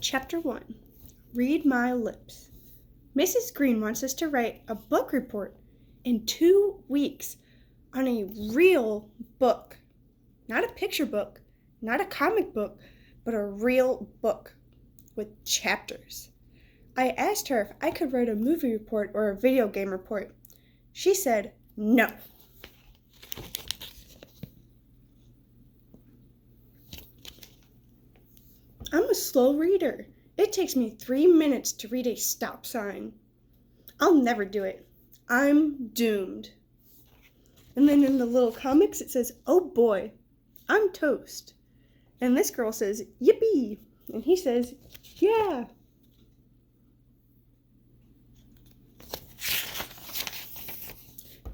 Chapter 1. Read My Lips. Mrs. Green wants us to write a book report in 2 weeks on a real book. Not a picture book, not a comic book, but a real book with chapters. I asked her if I could write a movie report or a video game report. She said no. I'm a slow reader. It takes me 3 minutes to read a stop sign. I'll never do it. I'm doomed. And then in the little comics it says, oh boy, I'm toast. And this girl says, yippee. And he says, yeah.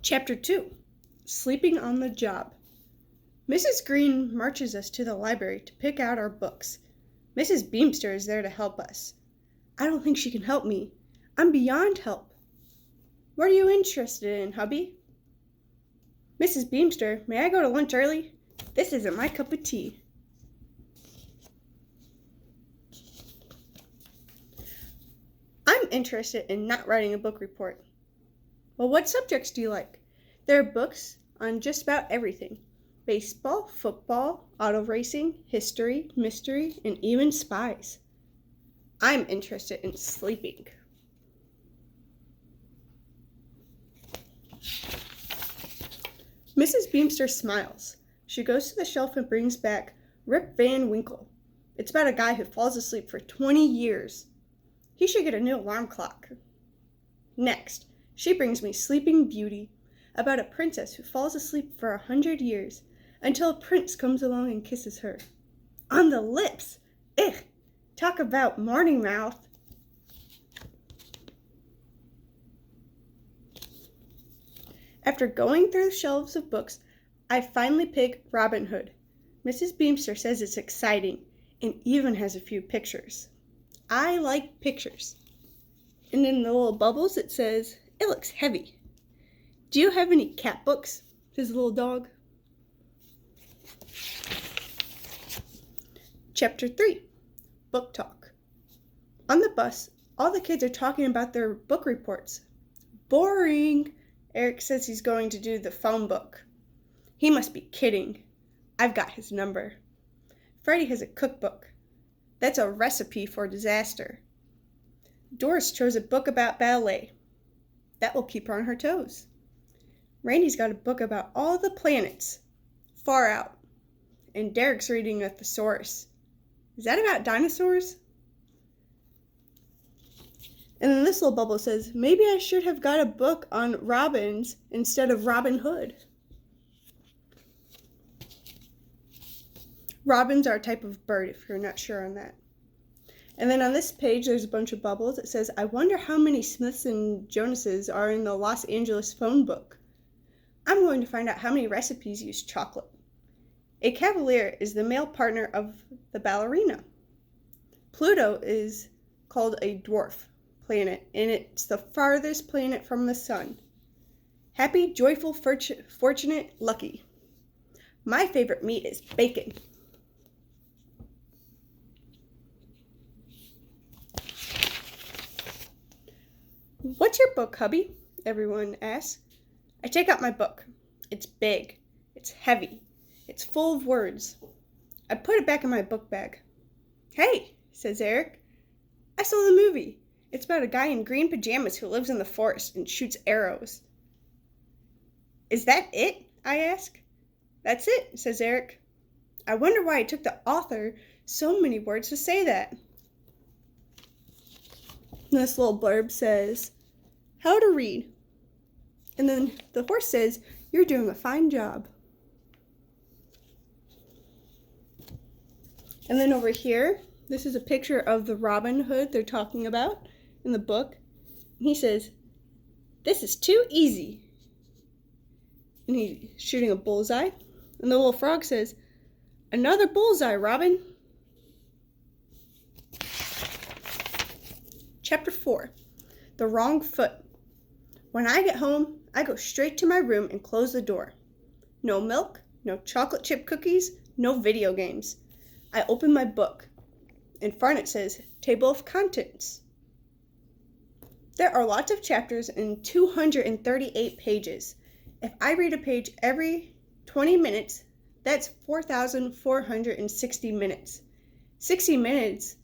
Chapter 2. Sleeping on the Job. Mrs. Green marches us to the library to pick out our books. Mrs. Beamster is there to help us. I don't think she can help me. I'm beyond help. What are you interested in, hubby? Mrs. Beamster, may I go to lunch early? This isn't my cup of tea. I'm interested in not writing a book report. Well, what subjects do you like? There are books on just about everything. Baseball, football, auto racing, history, mystery, and even spies. I'm interested in sleeping. Mrs. Beamster smiles. She goes to the shelf and brings back Rip Van Winkle. It's about a guy who falls asleep for 20 years. He should get a new alarm clock. Next, she brings me Sleeping Beauty, about a princess who falls asleep for 100 years until a prince comes along and kisses her. On the lips! Ugh! Talk about morning mouth! After going through the shelves of books, I finally pick Robin Hood. Mrs. Beamster says it's exciting and even has a few pictures. I like pictures. And in the little bubbles it says, it looks heavy. Do you have any cat books? Says the little dog. Chapter 3. Book Talk. On the bus, all the kids are talking about their book reports. Boring. Eric says he's going to do the phone book. He must be kidding. I've got his number. Freddie has a cookbook. That's a recipe for disaster. Doris chose a book about ballet. That will keep her on her toes. Randy's got a book about all the planets. Far out. And Derek's reading a thesaurus. Is that about dinosaurs? And then this little bubble says, maybe I should have got a book on robins instead of Robin Hood. Robins are a type of bird, if you're not sure on that. And then on this page, there's a bunch of bubbles. It says, I wonder how many Smiths and Jonases are in the Los Angeles phone book. I'm going to find out how many recipes use chocolate. A cavalier is the male partner of the ballerina. Pluto is called a dwarf planet, and it's the farthest planet from the sun. Happy, joyful, fortunate, lucky. My favorite meat is bacon. What's your book, hubby? Everyone asks. I take out my book. It's big. It's heavy. It's full of words. I put it back in my book bag. Hey, says Eric. I saw the movie. It's about a guy in green pajamas who lives in the forest and shoots arrows. Is that it? I ask. That's it, says Eric. I wonder why it took the author so many words to say that. This little blurb says, how to read. And then the horse says, you're doing a fine job. And then over here, this is a picture of the Robin Hood they're talking about in the book. And he says, this is too easy. And he's shooting a bullseye. And the little frog says, another bullseye, Robin. Chapter 4. The Wrong Foot. When I get home, I go straight to my room and close the door. No milk, no chocolate chip cookies, no video games. I open my book. In front it says, Table of contents. There are lots of chapters and 238 pages. If I read a page every 20 minutes, that's 4,460 minutes. 60 minutes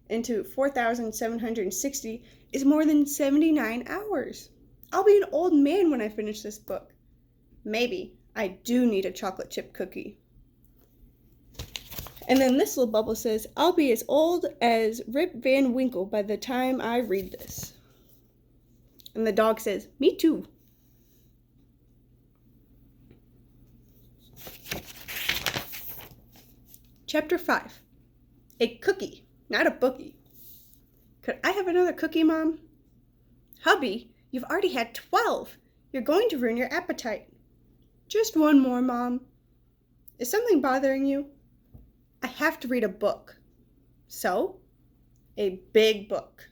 into 4,760 is more than 79 hours. I'll be an old man when I finish this book. Maybe I do need a chocolate chip cookie. And then this little bubble says, I'll be as old as Rip Van Winkle by the time I read this. And the dog says, me too. Chapter 5. A cookie, not a bookie. Could I have another cookie, Mom? Hubby, you've already had 12. You're going to ruin your appetite. Just one more, Mom. Is something bothering you? I have to read a book. So? A big book.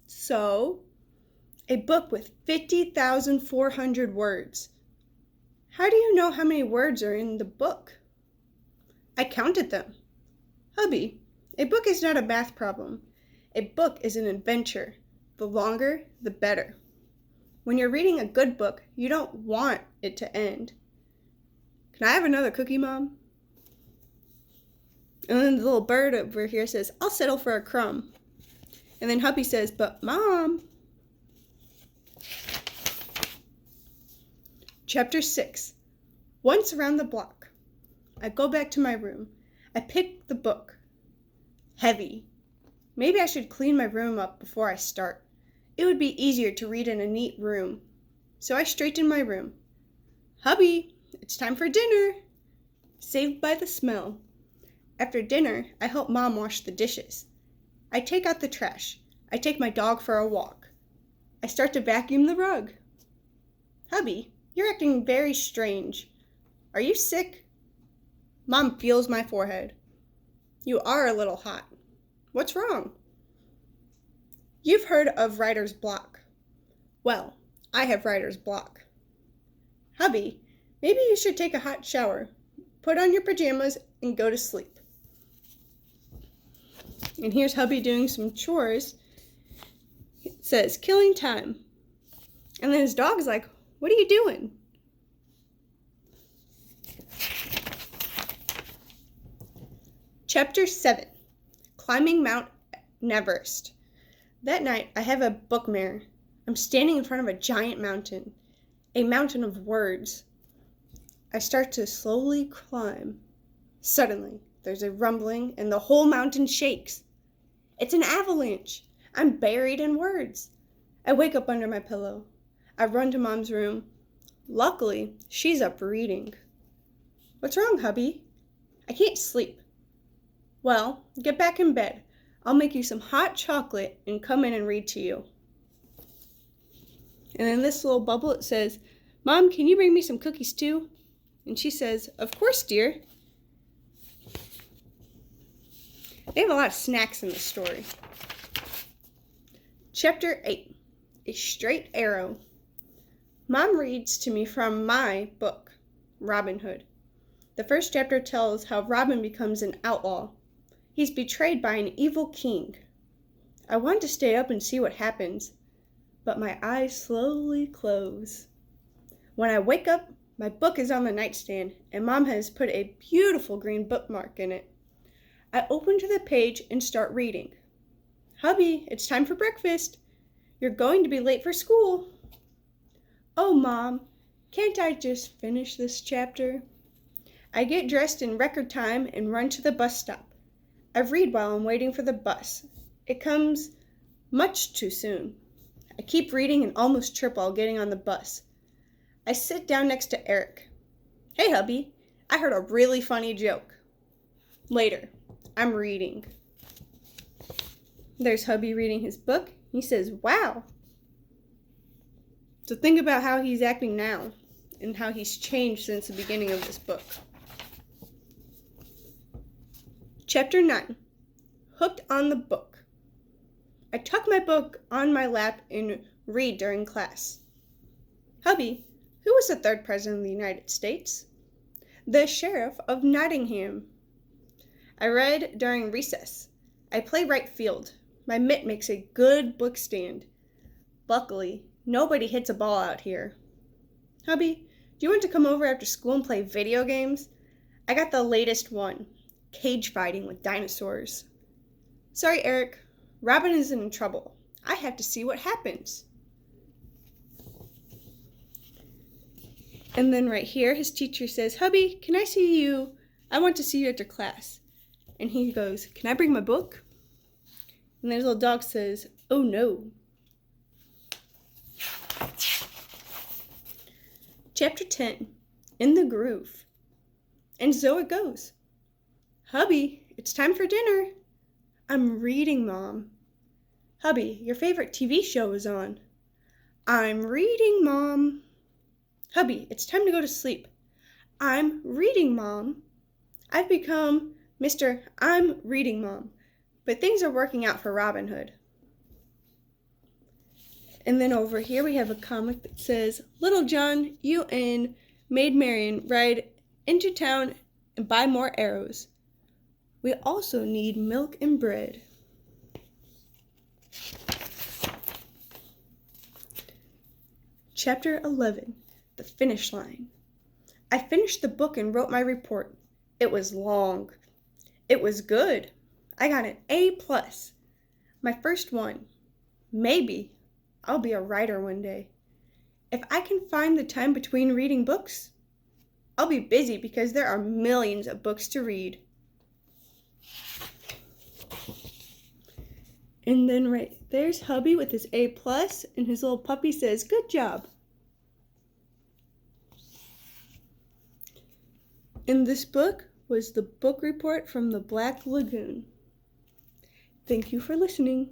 So? A book with 50,400 words. How do you know how many words are in the book? I counted them. Hubby, a book is not a math problem. A book is an adventure. The longer, the better. When you're reading a good book, you don't want it to end. Can I have another cookie, Mom? And then the little bird over here says, I'll settle for a crumb. And then hubby says, but Mom. Chapter 6. Once around the block. I go back to my room. I pick the book. Heavy. Maybe I should clean my room up before I start. It would be easier to read in a neat room. So I straighten my room. Hubby, it's time for dinner. Saved by the smell. After dinner, I help Mom wash the dishes. I take out the trash. I take my dog for a walk. I start to vacuum the rug. Hubby, you're acting very strange. Are you sick? Mom feels my forehead. You are a little hot. What's wrong? You've heard of writer's block. Well, I have writer's block. Hubby, maybe you should take a hot shower, put on your pajamas, and go to sleep. And here's hubby doing some chores. It says, killing time. And then his dog's like, what are you doing? Chapter 7. Climbing Mount Everest. That night, I have a bookmare. I'm standing in front of a giant mountain. A mountain of words. I start to slowly climb. Suddenly, there's a rumbling and the whole mountain shakes. It's an avalanche. I'm buried in words. I wake up under my pillow. I run to Mom's room. Luckily, she's up reading. What's wrong, hubby? I can't sleep. Well, get back in bed. I'll make you some hot chocolate and come in and read to you. And then this little bubble, it says, Mom, can you bring me some cookies too? And she says, of course, dear. They have a lot of snacks in this story. Chapter 8. A Straight Arrow. Mom reads to me from my book, Robin Hood. The first chapter tells how Robin becomes an outlaw. He's betrayed by an evil king. I want to stay up and see what happens, but my eyes slowly close. When I wake up, my book is on the nightstand, and Mom has put a beautiful green bookmark in it. I open to the page and start reading. Hubby, it's time for breakfast. You're going to be late for school. Oh, Mom, can't I just finish this chapter? I get dressed in record time and run to the bus stop. I read while I'm waiting for the bus. It comes much too soon. I keep reading and almost trip while getting on the bus. I sit down next to Eric. Hey, hubby, I heard a really funny joke. Later, I'm reading. There's hubby reading his book. He says, wow. So think about how he's acting now and how he's changed since the beginning of this book. Chapter 9. Hooked on the book. I tuck my book on my lap and read during class. Hubby, who was the third president of the United States? The Sheriff of Nottingham. I read during recess. I play right field. My mitt makes a good book stand. Luckily, nobody hits a ball out here. Hubby, do you want to come over after school and play video games? I got the latest one, cage fighting with dinosaurs. Sorry, Eric. Robin is in trouble. I have to see what happens. And then right here, his teacher says, Hubby, can I see you? I want to see you after class. And he goes, can I bring my book? And then his little dog says, oh no. Chapter 10, In the Groove. And so it goes. Hubby, it's time for dinner. I'm reading, Mom. Hubby, your favorite TV show is on. I'm reading, Mom. Hubby, it's time to go to sleep. I'm reading, Mom. I've become Mr. I'm reading, Mom. But things are working out for Robin Hood. And then over here we have a comic that says, Little John, you and Maid Marian ride into town and buy more arrows. We also need milk and bread. Chapter 11, The Finish Line. I finished the book and wrote my report. It was long. It was good. I got an A+. My first one. Maybe I'll be a writer one day. If I can find the time between reading books, I'll be busy because there are millions of books to read. And then right there's Hubby with his A+, and his little puppy says, good job. And this book was the book report from the Black Lagoon. Thank you for listening.